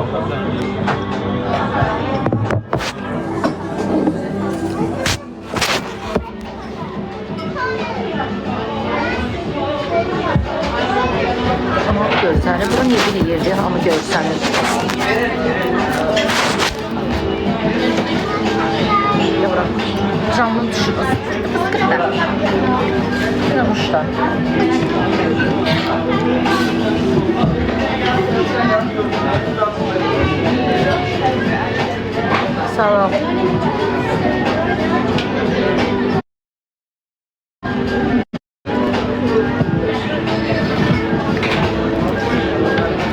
Tamam görsənir. Bunu niye bilirdi? Hamı görsənir. Yavrum. Camın düşüp ıskırda. Yine uçta. Sağ ol.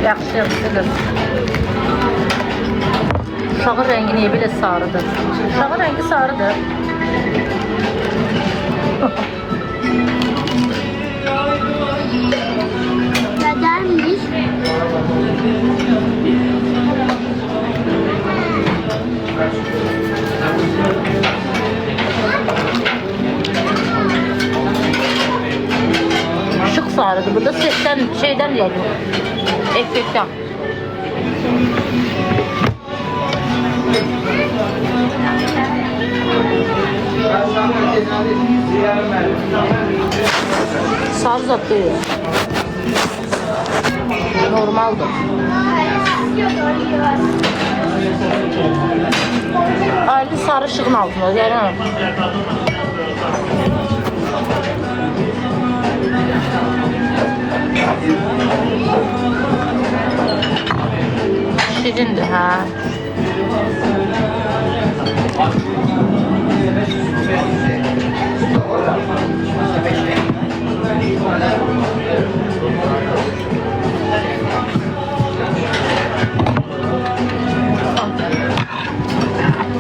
Yaxşı yaxşıdır. Uşağın rəngi niyə belə sarıdır? Uşağın rəngi sarıdır. Nələrmiş? Işıq sarıdır. Burada sesten şeyden yedim. Efekten. Sarı zat değil. Normaldir. Aile sarı ışığın altında. Yani. Şirindir ha.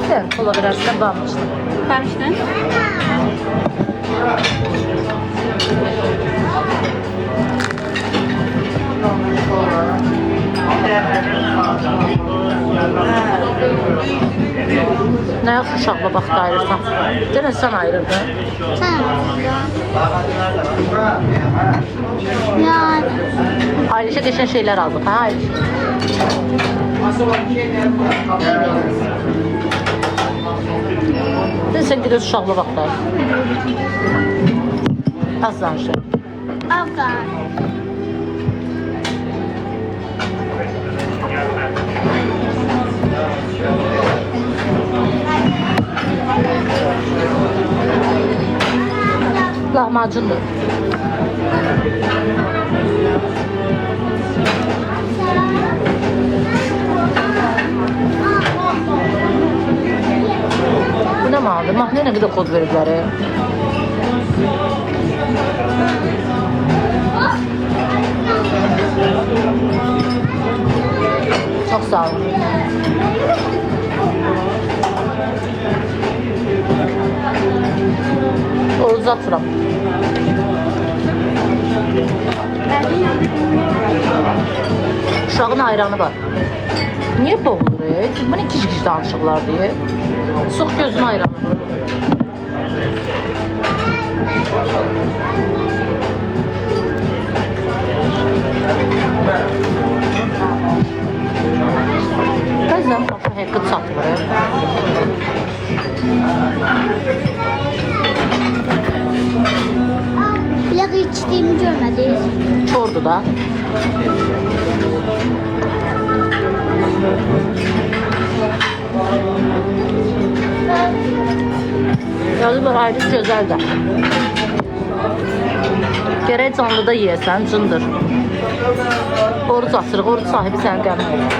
Sen kola biraz da bağmıştın. Karıştın. Ne yaxşı uşaqla vaxt ayırırsan? Denə sən ayırırdın. Yani. Ayrıca geçen şeyler aldık ha Ayrıca. Sen gidiyorsun uşaqla vaxt ayır. Az danışır. Afgan. Lahmacundur. Bu ne malı? Mahneye ne kadar kod veriblər? Çok sağ olun. Oğuz atıram. Uşağın ayranı var. Niye boğulur? Bunu iki kişi danışıqlar diye. Sıx gözün ayranı. Bəzən başa həqiqət satılır. Yağ içtiğimi görmediniz. Çordu da. Yazılar ayrı gözəl də. Gərək canlıda yiyəsən, cındır. Oruç açırıq, oruç sahibi səni qəmin olur.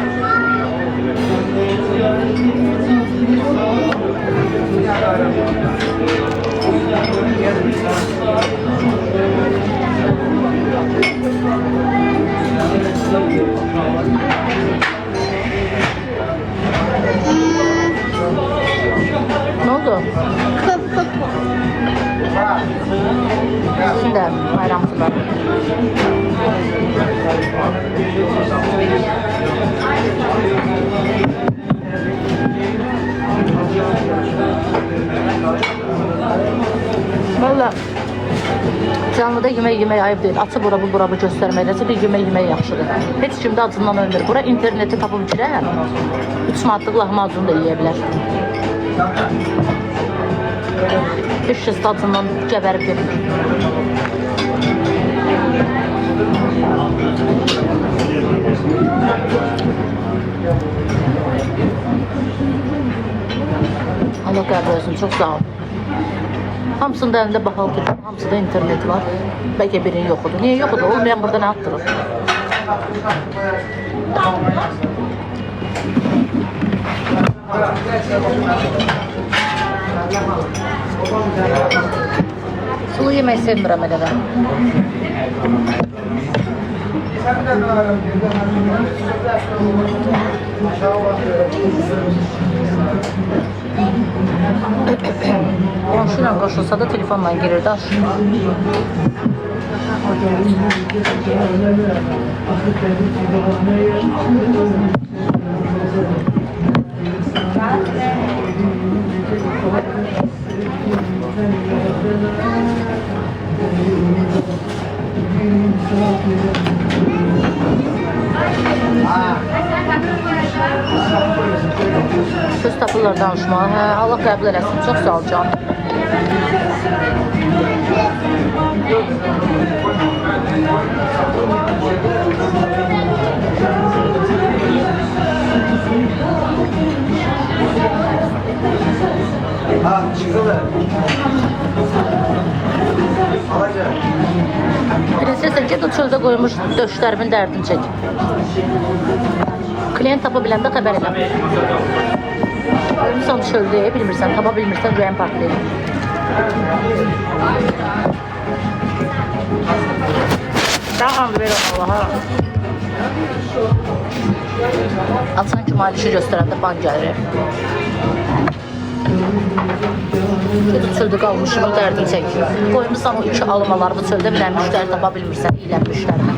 Ne oldu? Şimdi bayramçılar. Valla canlıda yemək ayıb deyil. Açıb bura bu göstərməkləsə bir yemək yaxşıdır. Heç kim də acından ölmür. Bura interneti tapıb girər. 3 manatlıq lahmacun da yeyə bilər. 500 acından gəbərib gedir. Allah qəbul olsun, çox sağ ol. Hamısının da əlində bahalı telefon, hamısında interneti var. Bəlkə birinin yoxudur. Niyə yoxudur? Olmayan burada nə atdırır? Sulu yemək sevmirəm elə mən. Qonşuyla qoşulsa da telefonla girir daş. Söz tapırlar danışmağa. Hə, Allah qəbul eləsin. Çox sağ ol canım. Ha, çıkılı. Alacağım. Prinsesa get o çöldə qoymuş döşlərimin dərdini çək. Klient tapa biləndə xəbər elə. Ölmüsən çöldə, bilmirsən, tapa bilmirsən, rüyən partlayır. Daha ver Allah'a. Açan ki malişi göstərəndə ban gəlir. Çöldə qalmışım, o dərdini çək. Qoymuşsan o 2 almalarımı çöldə bilən müştəri tapa bilmirsən, ilən müştərini.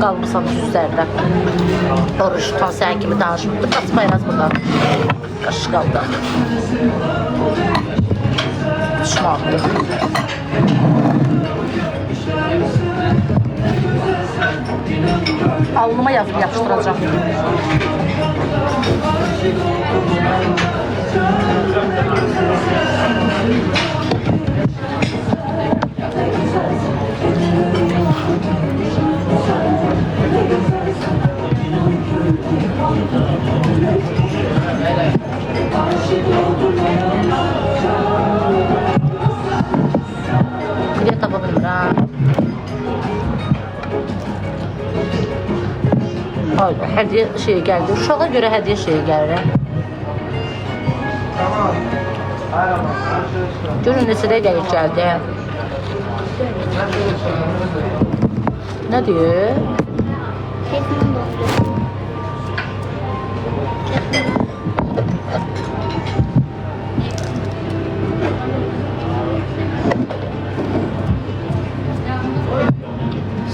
Qalmışsan düzlərdə. Oruç tutan sən kimi danışmırdı. Qaçmayınız buradan. Qaşı qaldı. Düşmandı. Alnıma yazıb yapışdıracağım. Klient tapa bilmirəm. Hədiyyə şeyi gəldi. Uşağa görə hədiyyə şeyi gəlir. Görün neçə dəqiqəlik gəldi. Nə deyir?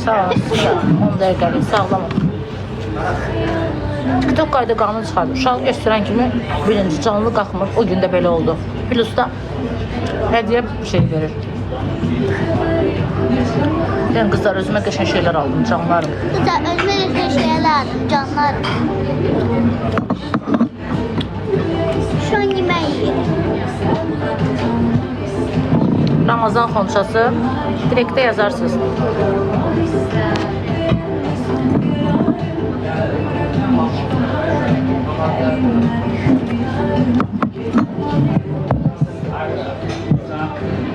Sağ ol, 10 dəqiqəlik sağlam. TikTok qayda qanun çıxardı. Uşaq göstərən kimi birinci canlı qalxmır. O gün də belə oldu. Plus da hədiyyə şey verir. Ben kızlar özüme qəşəng şeyler aldım canlarım. Kızlar özüme qəşəng şeyler aldım canlarım. Şu an yemək yiyeyim. Ramazan xonçası direktə yazarsınız.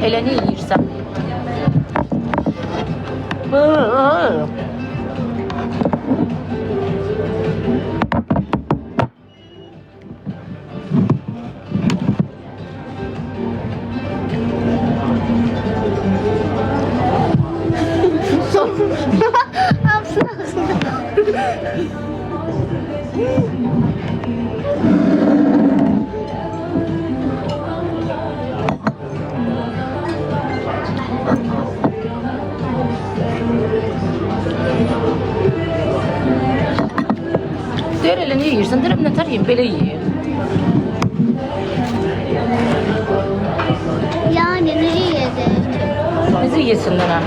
Elə nə yeyirsən? Deyir elə nə yeyirsən? Deyirəm nətər yeyim, belə yeyir. yesinlər ha.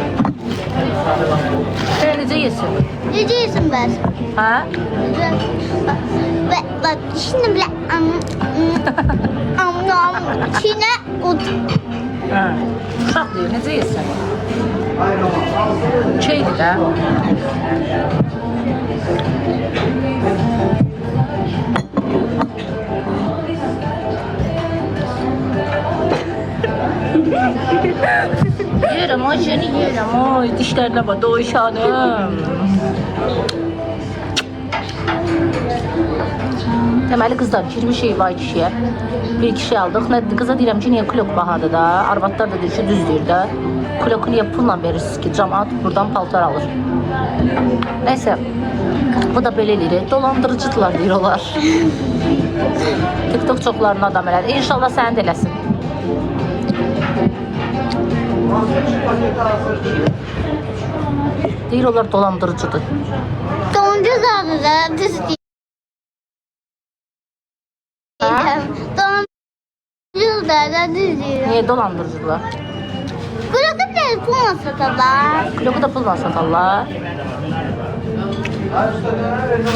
Sen necə yesin? Necə yesin bəs? Ha? Bak şimdi bile içine ut. Ha. Uşaq deyir, necə yesin? Şeydir də. Yerim, ay seni yerim, ay dişlerine bak, doyuşanım. Deməli qızlar, girmişik vay kişiyə. Bir kişi aldıq. Qıza deyirəm ki, niyə kulok bahadır da? Arvadlar da deyir ki, düz deyir də. Kuloku niyə pulla verirsiniz ki, camaat buradan paltar alır. Neyse, bu da belə eləyir. Dolandırıcıdırlar deyir onlar. TikTok çoxlarına adam elədi. İnşallah səni də eləsin. Deyir onlar dolandırıcıdır. Donca zaten düz değil. Donca zaten düz değil. Niyə dolandırıcıdırlar? Bırakıp da puan satarlar. Kuloku da pulla satarlar.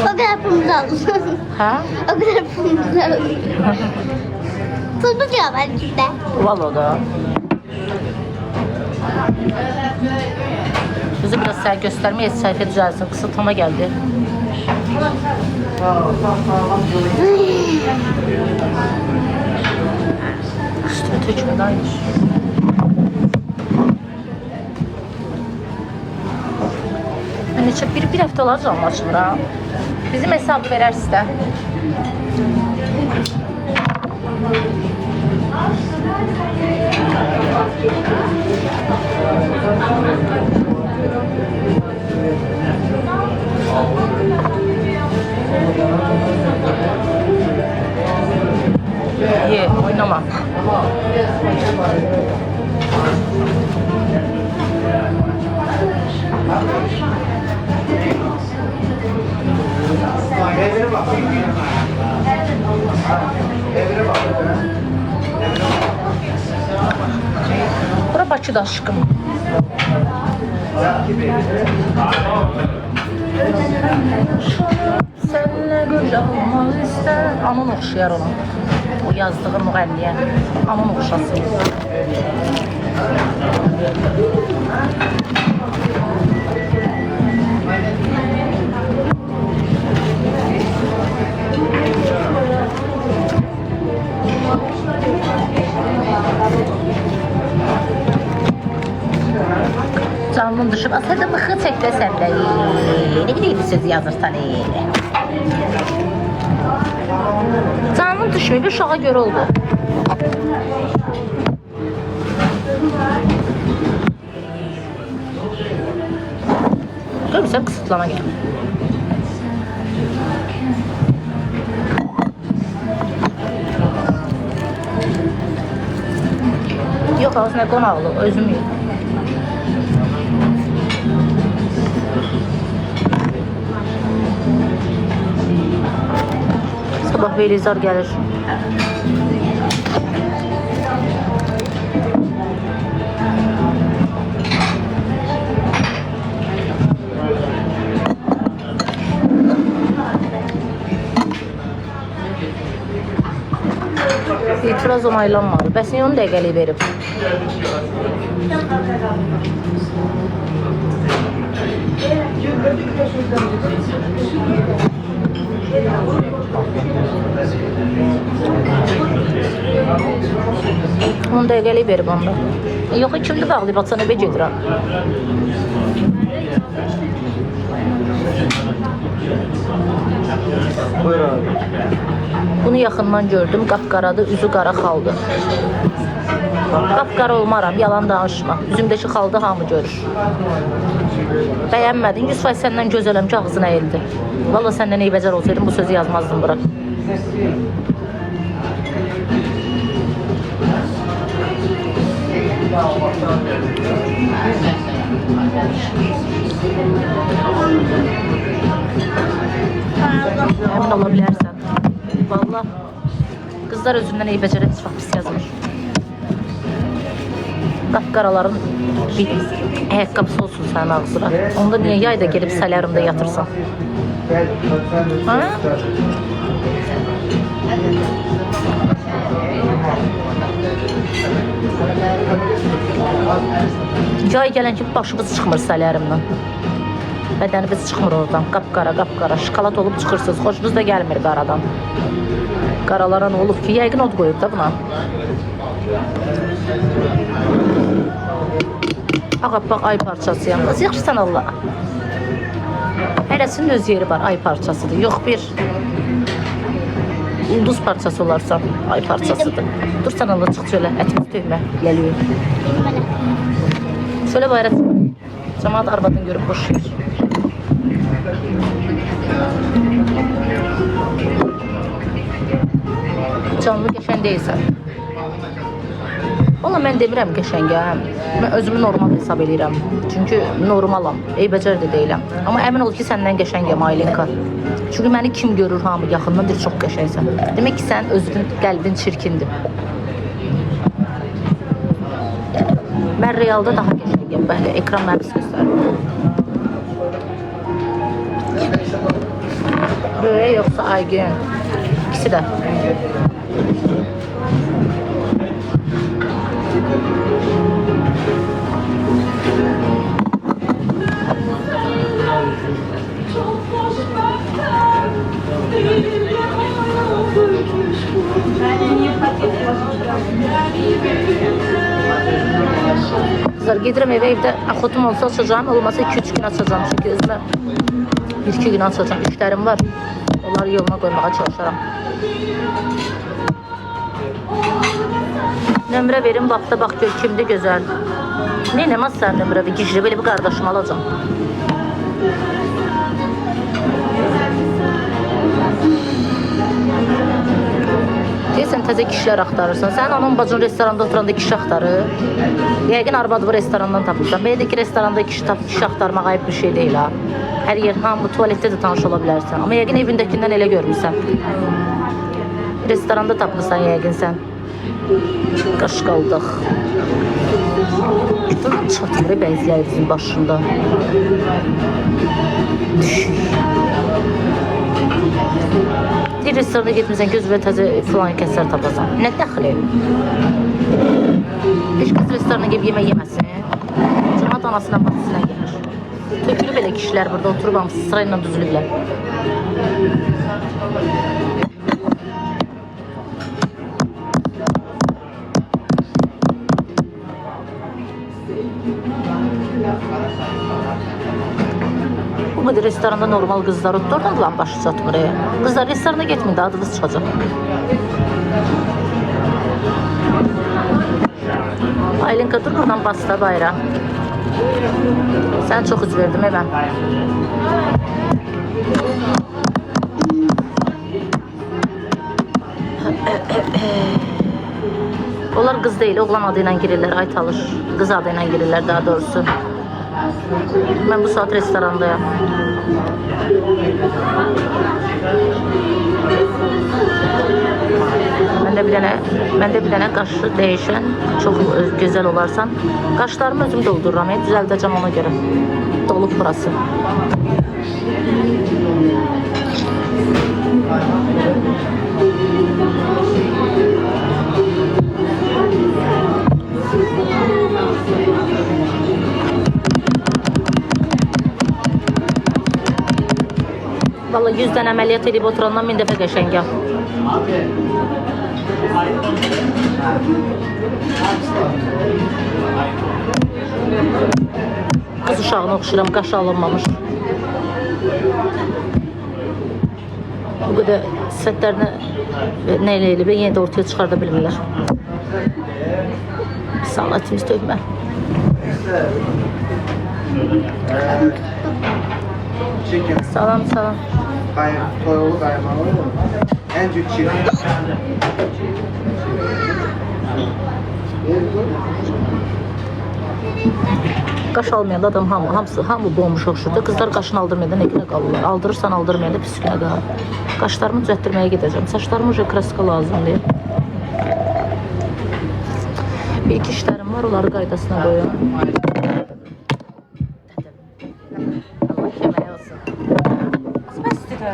O kadar pulumuzu aldım. Ha? O kadar pulumuzu aldım. Pulumuz yok bence de. Vallahi da. Bizi biraz səhər göstərməyə səhifə düzəlsin. Qısıltama gəldi. Üstüne tökmə daymış. Neçə bir həftə olacaq açılır ha. Bizim hesabı verərsiniz də. Ye, oynama. Evine bak. Evine bak. Bura Bakıda aşkım. Seninle göz almaz ister. Aman oxşayar ona. O yazdığı müğənniyə. Aman oxşasın. Canının düşüb, asada mıxı çəkdə səndə. Ne bileyim söz yazırsan. Canının düşməyib, uşağa görə oldu. Görmüsən, qısıtlama gəl. Yox, ağzına qonaqlı, özüm yox. Sabah Velizar gəlir. İtiraz onaylanmadı. Bəs niyə 10 dəqiqəlik verib? On dəqiqəlik verib onda. Yox, kimdir bağlayıb, atsan evə gedirəm. Buyur abi. Bunu yaxından gördüm, qapqaradır, üzü qara xaldı. Qapqara olmaram, yalan danışma. Üzümdəki xaldı hamı görür. Bəyənmədin, 100% səndən gözələm ki, ağzına əyildi. Valla səndən eybəcər olsaydım, bu sözü yazmazdım bura. Əmin ola bilərsən. Valla qızlar özündən eybəcərə heç vaxt pis yazmır. Qapqaraların bir ayaqqabısı olsun sənin ağzına. Onda niyə yayda gelib sələrimdə yatırsan? Ha? Yay gələn kimi başımız çıxmır sələrimdən. Bədənimiz çıxmır oradan. Qapqara, qapqara. Şokolad olub çıxırsınız. Xoşunuz da gəlmir qaradan. Qaralara nə olub ki? Yəqin od qoyub da buna. Ağappaq ay parçasıyam. Qız yaxşısan Allah. Hərəsinin öz yeri var. Ay parçasıdır. Yox bir ulduz parçası olarsa ay parçasıdır. Dur sən Allah çıx şöyle. Ətimiz töymə. Gəliyor. Şöyle bayrak. Cemaat arvadını görüb boş yer. Canlı qəşəng deyilsən. Valla mən demirəm qəşəngəm. Mən özümü normal hesab edirəm. Çünki normalam. Eybəcər də deyiləm. Amma əmin ol ki, səndən qəşəngəm Aylinka. Çünki məni kim görür hamı yaxından bir çox qəşəngsən. Demək ki, sən özünün qəlbin çirkindir. Mən realda daha qəşəngəm. Bəli, ekran məni göstərir. Böyle yoksa Aygün. İkisi de. Kızlar gedirəm evdə axotum olsa açacağım, olmasa 2-3 gün açacağım. Çünki özümə 1-2 gün açacağım. İşlərim var. Onları yoluna koymağa çalışaram. Nömrə verin, vaxta bax gör kimdir gözəl. Ne nəmaz sən nömrə bir gizli belə bir qardaşım alacağım. Deyəsən təzə kişilər axtarırsan. Sən anam bacın restoranda oturanda kişi axtarır. Yəqin arvadı bu restorandan tapırsan. Belə də ki, restoranda kişi axtarmaq ayıb bir şey deyil ha. Hər yer hamı tualetdə də tanış ola bilərsən. Amma yəqin evindəkindən elə görmürsən. Restoranda tapmısan yəqin sən. Qaş qaldıq. Buradan çatmır bəzilərimizin başında. Düşük. Bir restorana getmirsən, göz və təzə filan kəslər tapasan. Nə dəxli? Heç kəs restorana gəlib yemək yeməsin. Cəmat anasına baxsına gəlir. Tökülü belə kişilər burada oturub hamısı sırayla düzülüblər. Bu qədər restoranda normal qızlar oturdu, oradan lan başı çatmır. Qızlar restorana getmir, adınız çıxacaq. Aylinka dur buradan basta bayram. Sen çok üz verdim hemen. Onlar kız değil, oğlan adıyla girirler, Aytalır. Kız adıyla girirler daha doğrusu. Ben bu saat restorandayım. Ben de bir dənə qaşı değişen, çok güzel olarsan, qaşlarımı özüm doldururam, düzəldəcəm ona göre. Dolub burası. Vallahi 100 dənə əməliyyat edib oturandan 1000 dəfə qəşəngəm. Kız uşağına oxşuram, qaşı alınmamış. Bu qədər sifətlərini nə ilə eləyib, yenə də ortaya çıxarda bilmirlər. Salatimiz tökmə. Salam, salam. Toyolu qaymağı en büyük çiğ. Qaş almayan adam hamı bomboş oxşurdu. Qızlar qaşını aldırmayan nə günə qalırlar. Aldırırsan aldırmayan da pis günə qalır. Qaşlarımı düzəltdirməyə gedəcəm. Saçlarıma kraska lazımdır. Bir iki işlerim var, onları qaydasına qoyun. Allah kömək olsun. Bəsdir də.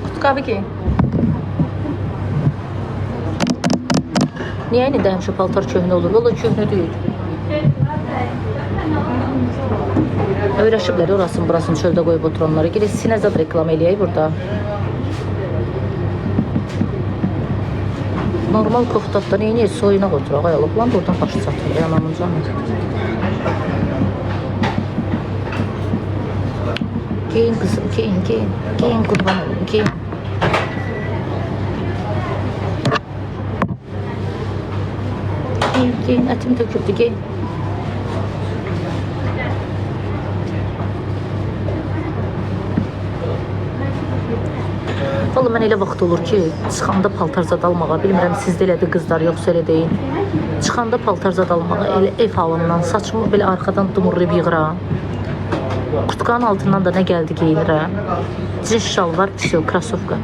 Qutqabı ki. Niyə indi də həmişə paltar köhnə olur? Valla köhnə deyil. Öyrəşiblər orasını burasını çöldə qoyub oturanları. Gələk Sinəzad reklam eləyək burada. Normal koftatda neyini soyuna oturaq. Ayalıb lan buradan başı çatır. Yanamın canı. Giyin kızım, giyin, giyin. Giyin kurban olun, giyin. Giyin, giyin. Ətim töküldü, giyin. Vallahi mən elə vaxt olur ki, çıxanda paltar zad almağa, bilmirəm sizdə elədir qızlar, yoxsa elə deyil. Çıxanda paltar zad almağa elə ev halımdan, saçımı belə arxadan dumurlayıb yığıram. Qutqanın altından da nə gəldi geyinirəm. Cins şalvar, krasovka.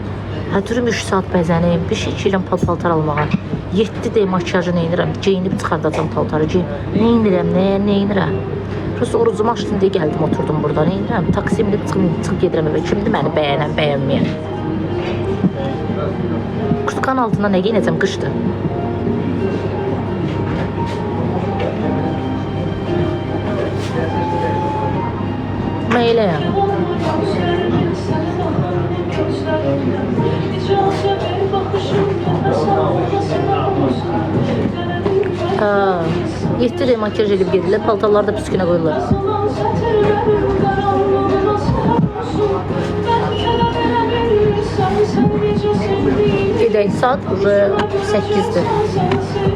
Hədurum 3 saat bəzənəyim, bir şey içirəm paltar almağa. 7 də makyajı neynirəm, geyinib çıxardacam paltarı ki, neynirəm. Prosta orucumu açdım deyə gəldim, oturdum burada, neynirəm. Taksimdə çıx gedirəm evə, kimdir məni bəyənən, bəyənməyən. Qutqanın altından nə geyinəcəm, qışdır. Meyləyəm. Ha, 7 də makyaj edib gedirlər, paltarları da püskünə qoyurlar. Gedək, saat 8-dir.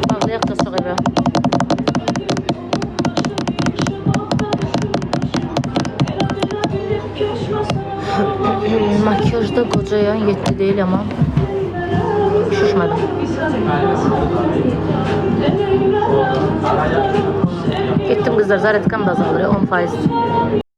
Bağlayaq da çox evə. Makyajda qocayaan 7 deyil ama şişmədim. Getdim qızlar, zaretkam da azalır, 10%.